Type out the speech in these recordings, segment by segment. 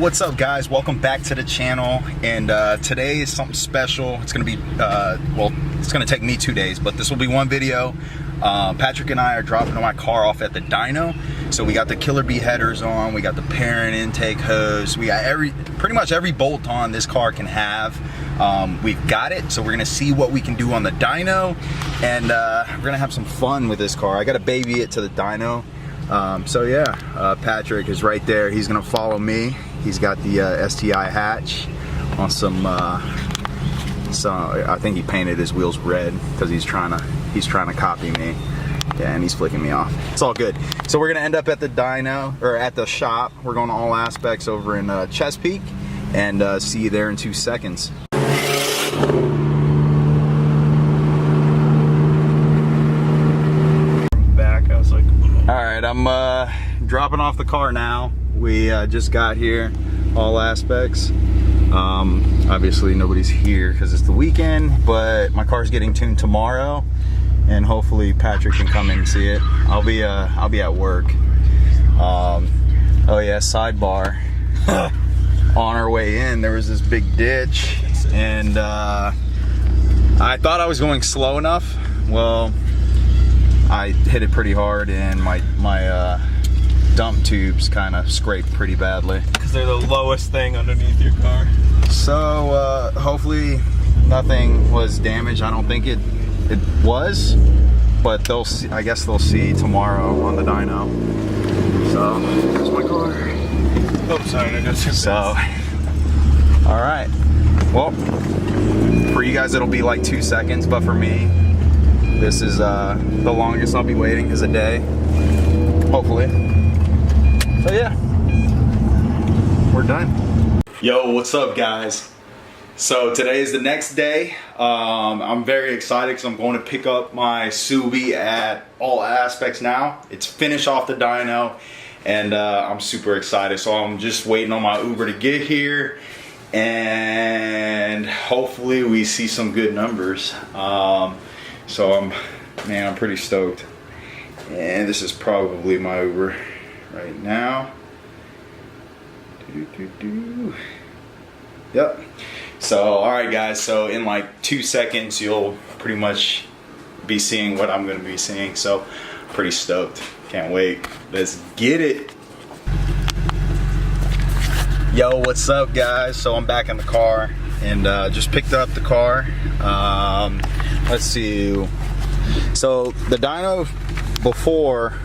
what's up guys, welcome back to the channel. And today is something special. It's gonna be well, it's gonna take me 2 days, but this will be one video. Patrick and I are dropping my car off at the dyno. So we got the Killer B headers on, we got the parent intake hose, we got pretty much every bolt on this car can have. We've got it, so we're gonna see what we can do on the dyno, and we're gonna have some fun with this car. I gotta baby it to the dyno. So yeah, Patrick is right there. He's gonna follow me. He's got the STI hatch on some. I think he painted his wheels red because he's trying to copy me. Yeah, and he's flicking me off. It's all good. So we're gonna end up at the dyno, or at the shop. We're going to All Aspects over in Chesapeake, and see you there in 2 seconds. Alright, I'm dropping off the car now. We just got here, All Aspects. Obviously nobody's here because it's the weekend, but my car's getting tuned tomorrow, and hopefully Patrick can come in and see it. I'll be at work. Oh yeah, sidebar. On our way in, there was this big ditch, and I thought I was going slow enough. Well, I hit it pretty hard, and my dump tubes kind of scraped pretty badly. Because they're the lowest thing underneath your car. So hopefully nothing was damaged. I don't think it was, but they'll see. I guess they'll see tomorrow on the dyno. So there's my car. Oh, sorry, I just hit So, all right. Well, for you guys it'll be like 2 seconds, but for me, this is the longest I'll be waiting is a day, hopefully. So yeah, we're done. Yo, what's up guys? So today is the next day. I'm very excited because I'm going to pick up my Subi at All Aspects now. It's finished off the dyno, and I'm super excited. So I'm just waiting on my Uber to get here, and hopefully we see some good numbers. So I'm pretty stoked. And this is probably my Uber right now. Yep. So alright guys, so in like 2 seconds you'll pretty much be seeing what I'm gonna be seeing. So pretty stoked. Can't wait. Let's get it. Yo, what's up guys? So I'm back in the car, and just picked up the car. Let's see. So the dyno before,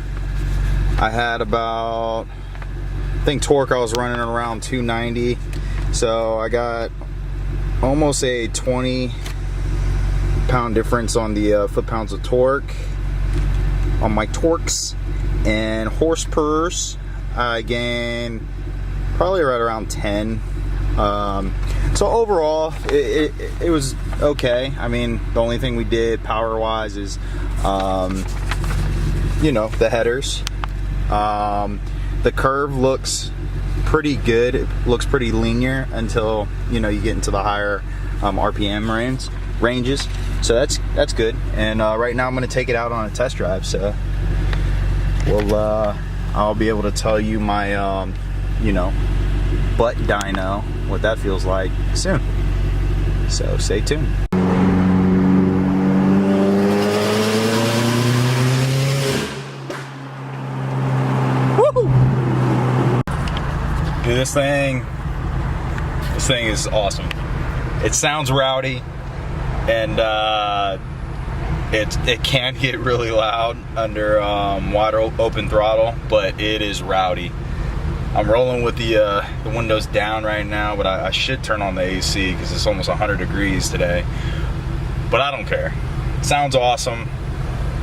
I had about, I think torque I was running around 290. So I got almost a 20 pound difference on the foot-pounds of torque on my torques, and horsepowers I gained probably right around 10. So overall it was okay. I mean, the only thing we did power wise is you know, the headers. The curve looks pretty good. It looks pretty linear until, you know, you get into the higher RPM ranges. So that's good. And right now I'm going to take it out on a test drive. So I'll be able to tell you my you know, butt dyno, what that feels like soon. So stay tuned. Dude, this thing is awesome. It sounds rowdy, and it can get really loud under wide open throttle, but it is rowdy. I'm rolling with the windows down right now, but I should turn on the AC because it's almost 100 degrees today. But I don't care. It sounds awesome,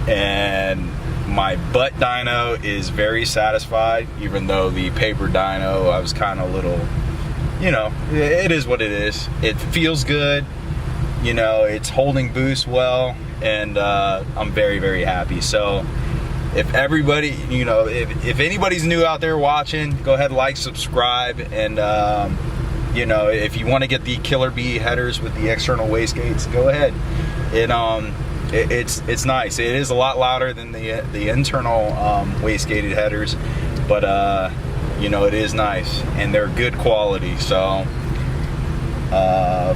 and my butt dyno is very satisfied, even though the paper dyno, I was kind of a little, you know, it is what it is. It feels good, you know, it's holding boost well, and I'm very, very happy. So if everybody, you know, if anybody's new out there watching, go ahead, like, subscribe, and you know, if you want to get the Killer B headers with the external wastegates, go ahead. It's nice. It is a lot louder than the internal wastegated headers, but you know, it is nice, and they're good quality. So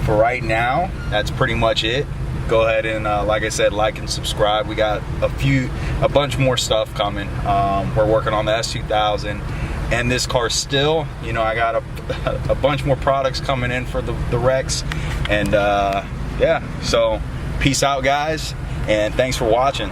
for right now, that's pretty much it. Go ahead and like I said, like and subscribe. We got a bunch more stuff coming. We're working on the S2000 and this car still. You know, I got a bunch more products coming in for the WRX, and yeah, so peace out guys, and thanks for watching.